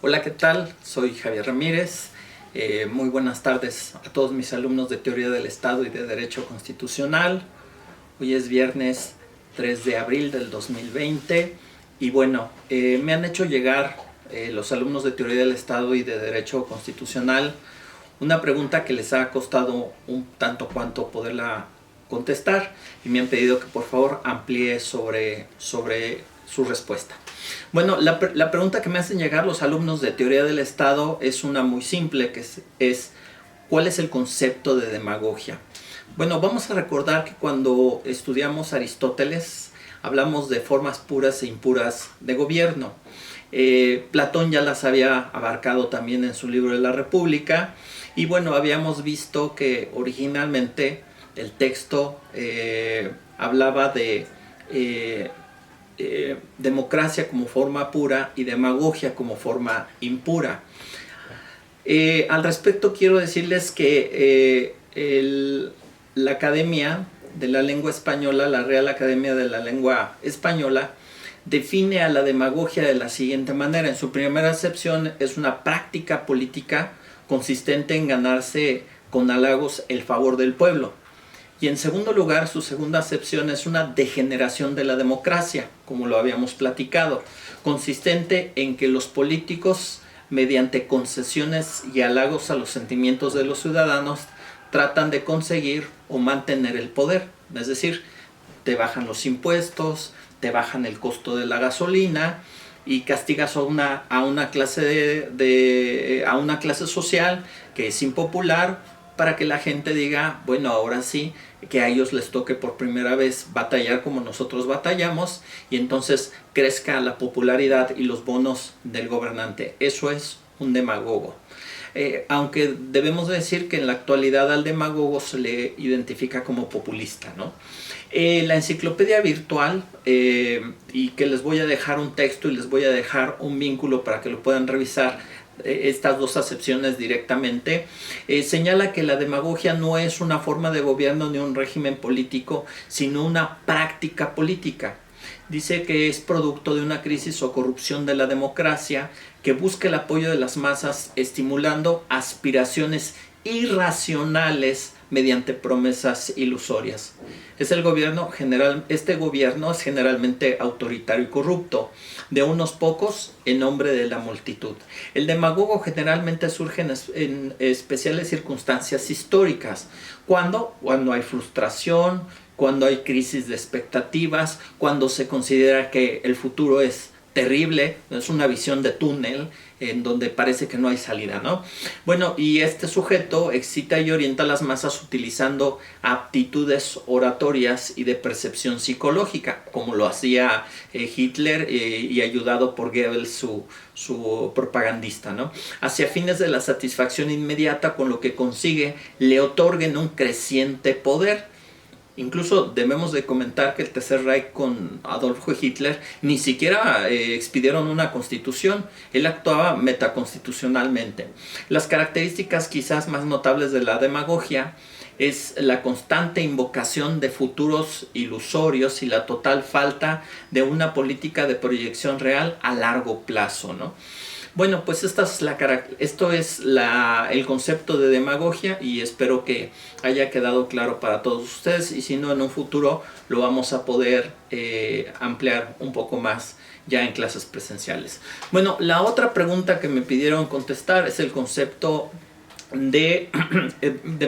Hola, ¿qué tal? Soy Javier Ramírez. Muy buenas tardes a todos mis alumnos de Teoría del Estado y de Derecho Constitucional. Hoy es viernes 3 de abril del 2020 y bueno, me han hecho llegar los alumnos de Teoría del Estado y de Derecho Constitucional una pregunta que les ha costado un tanto cuanto poderla contestar y me han pedido que por favor amplíe sobre su respuesta. Bueno, la pregunta que me hacen llegar los alumnos de Teoría del Estado es una muy simple, que es ¿cuál es el concepto de demagogia? Bueno, vamos a recordar que cuando estudiamos Aristóteles hablamos de formas puras e impuras de gobierno. Platón ya las había abarcado también en su libro de la República y bueno, habíamos visto que originalmente el texto hablaba de democracia como forma pura y demagogia como forma impura. Al respecto quiero decirles que la Academia de la Lengua Española, la Real Academia de la Lengua Española, define a la demagogia de la siguiente manera. En su primera acepción es una práctica política consistente en ganarse con halagos el favor del pueblo. Y en segundo lugar, su segunda acepción es una degeneración de la democracia, como lo habíamos platicado, consistente en que los políticos, mediante concesiones y halagos a los sentimientos de los ciudadanos, tratan de conseguir o mantener el poder. Es decir, te bajan los impuestos, te bajan el costo de la gasolina y castigas a una clase a una clase social que es impopular para que la gente diga, bueno, ahora sí, que a ellos les toque por primera vez batallar como nosotros batallamos y entonces crezca la popularidad y los bonos del gobernante. Eso es un demagogo. Aunque debemos decir que en la actualidad al demagogo se le identifica como populista, ¿no? La enciclopedia virtual, y que les voy a dejar un texto y les voy a dejar un vínculo para que lo puedan revisar, estas dos acepciones directamente, señala que la demagogia no es una forma de gobierno ni un régimen político, sino una práctica política. Dice que es producto de una crisis o corrupción de la democracia que busca el apoyo de las masas estimulando aspiraciones irracionales mediante promesas ilusorias. Este gobierno es generalmente autoritario y corrupto, de unos pocos en nombre de la multitud. El demagogo generalmente surge en especiales circunstancias históricas, cuando hay frustración, cuando hay crisis de expectativas, cuando se considera que el futuro es terrible, es una visión de túnel en donde parece que no hay salida, ¿no? Bueno, y este sujeto excita y orienta a las masas utilizando aptitudes oratorias y de percepción psicológica, como lo hacía Hitler y ayudado por Goebbels, su propagandista, ¿no? Hacia fines de la satisfacción inmediata, con lo que consigue, le otorguen un creciente poder. Incluso debemos de comentar que el Tercer Reich con Adolfo Hitler ni siquiera expidieron una constitución, él actuaba metaconstitucionalmente. Las características quizás más notables de la demagogia es la constante invocación de futuros ilusorios y la total falta de una política de proyección real a largo plazo, ¿no? Bueno, pues esto es el concepto de demagogia y espero que haya quedado claro para todos ustedes y si no, en un futuro lo vamos a poder ampliar un poco más ya en clases presenciales. Bueno, la otra pregunta que me pidieron contestar es el concepto de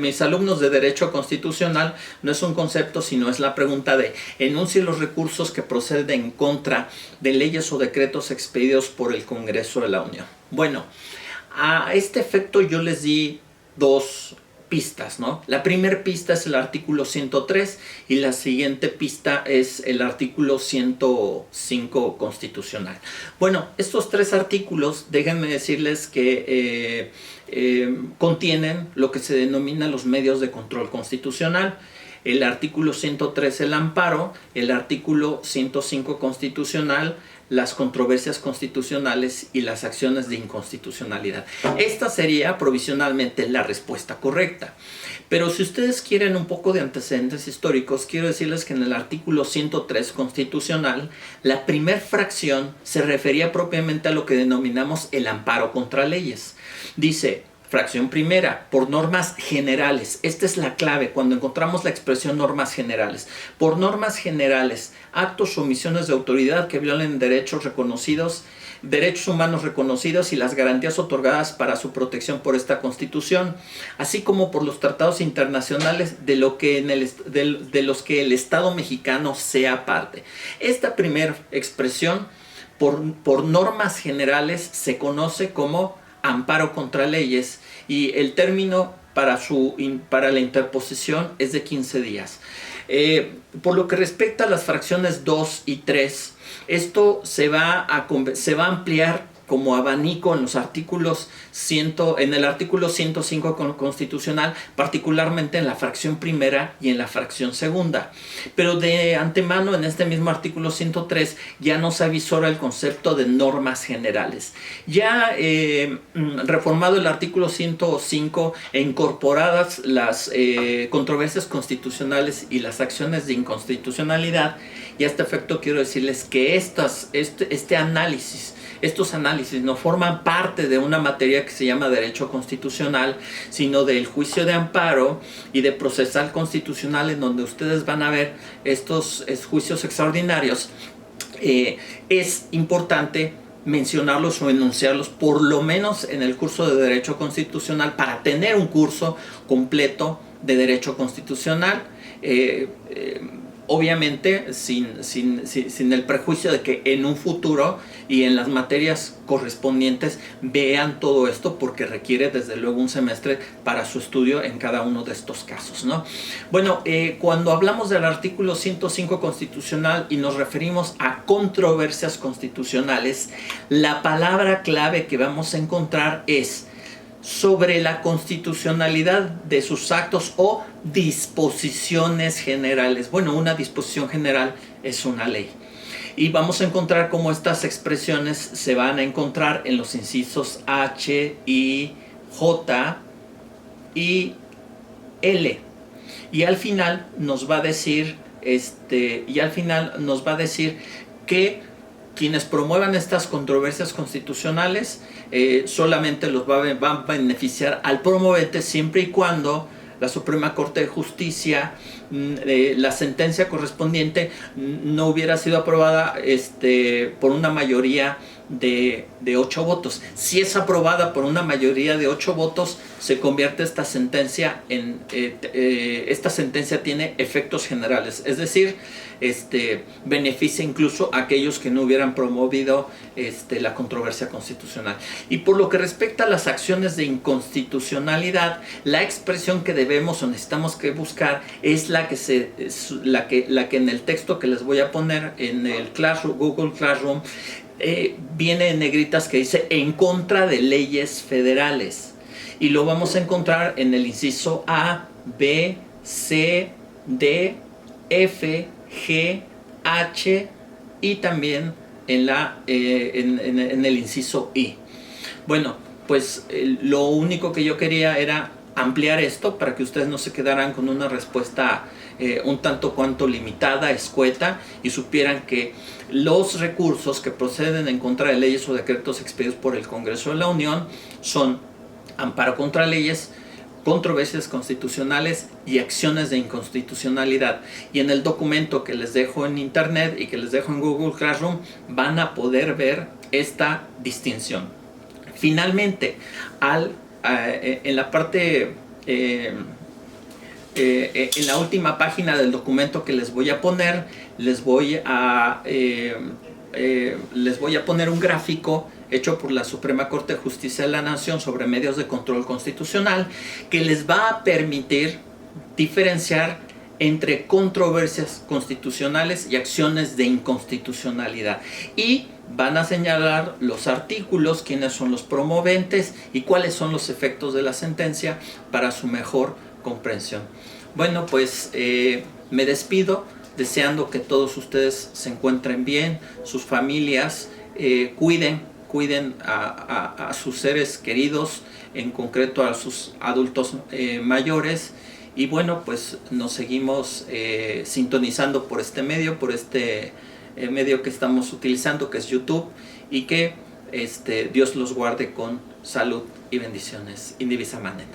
mis alumnos de Derecho Constitucional. No es un concepto, sino es la pregunta de enuncie los recursos que proceden en contra de leyes o decretos expedidos por el Congreso de la Unión. Bueno, a este efecto yo les di dos pistas, ¿no? La primera pista es el artículo 103 y la siguiente pista es el artículo 105 constitucional. Bueno, estos tres artículos, déjenme decirles que contienen lo que se denomina los medios de control constitucional. El artículo 103 el amparo, el artículo 105 constitucional las controversias constitucionales y las acciones de inconstitucionalidad. Esta sería provisionalmente la respuesta correcta. Pero si ustedes quieren un poco de antecedentes históricos, quiero decirles que en el artículo 103 constitucional, la primer fracción se refería propiamente a lo que denominamos el amparo contra leyes. Dice, fracción primera, por normas generales. Esta es la clave cuando encontramos la expresión normas generales. Por normas generales, actos o omisiones de autoridad que violen derechos reconocidos, derechos humanos reconocidos y las garantías otorgadas para su protección por esta Constitución, así como por los tratados internacionales de los que el Estado mexicano sea parte. Esta primera expresión, por normas generales, se conoce como amparo contra leyes y el término para la interposición es de 15 días. Por lo que respecta a las fracciones 2 y 3, esto se va a ampliar como abanico en los artículos en el artículo 105 constitucional, particularmente en la fracción primera y en la fracción segunda. Pero de antemano, en este mismo artículo 103, ya nos avisora el concepto de normas generales. Ya reformado el artículo 105 e incorporadas las controversias constitucionales y las acciones de inconstitucionalidad, y a este efecto quiero decirles que estos análisis no forman parte de una materia que se llama derecho constitucional, sino del juicio de amparo y de procesal constitucional, en donde ustedes van a ver estos juicios extraordinarios. Es importante mencionarlos o enunciarlos por lo menos en el curso de derecho constitucional para tener un curso completo de derecho constitucional. Obviamente sin el prejuicio de que en un futuro y en las materias correspondientes vean todo esto, porque requiere desde luego un semestre para su estudio en cada uno de estos casos, ¿no? Bueno, cuando hablamos del artículo 105 constitucional y nos referimos a controversias constitucionales, la palabra clave que vamos a encontrar es sobre la constitucionalidad de sus actos o disposiciones generales. Bueno, una disposición general es una ley. Y vamos a encontrar cómo estas expresiones se van a encontrar en los incisos H, I, J y L. Y al final nos va a decir, que quienes promuevan estas controversias constitucionales solamente los va a beneficiar al promovente siempre y cuando la Suprema Corte de Justicia, la sentencia correspondiente no hubiera sido aprobada por una mayoría de 8 votos. Si es aprobada por una mayoría de 8 votos, se convierte esta sentencia esta sentencia tiene efectos generales, es decir, beneficia incluso a aquellos que no hubieran promovido la controversia constitucional. Y por lo que respecta a las acciones de inconstitucionalidad, la expresión que debemos o necesitamos que buscar es la que en el texto que les voy a poner en el Google Classroom viene en negritas, que dice en contra de leyes federales, y lo vamos a encontrar en el inciso A, B, C, D, F, G, H y también en el inciso I. Bueno, pues lo único que yo quería era ampliar esto para que ustedes no se quedaran con una respuesta un tanto cuanto limitada, escueta, y supieran que los recursos que proceden en contra de leyes o decretos expedidos por el Congreso de la Unión son amparo contra leyes, controversias constitucionales y acciones de inconstitucionalidad. Y en el documento que les dejo en internet y que les dejo en Google Classroom van a poder ver esta distinción. Finalmente, en la parte en la última página del documento que les voy a poner, les voy a poner un gráfico hecho por la Suprema Corte de Justicia de la Nación sobre medios de control constitucional, que les va a permitir diferenciar entre controversias constitucionales y acciones de inconstitucionalidad, y van a señalar los artículos, quiénes son los promoventes y cuáles son los efectos de la sentencia para su mejor comprensión. Bueno, pues me despido deseando que todos ustedes se encuentren bien, sus familias, cuiden a sus seres queridos, en concreto a sus adultos mayores. Y bueno, pues nos seguimos sintonizando por este medio, medio que estamos utilizando, que es YouTube, y que Dios los guarde con salud y bendiciones. Indivisa Manet.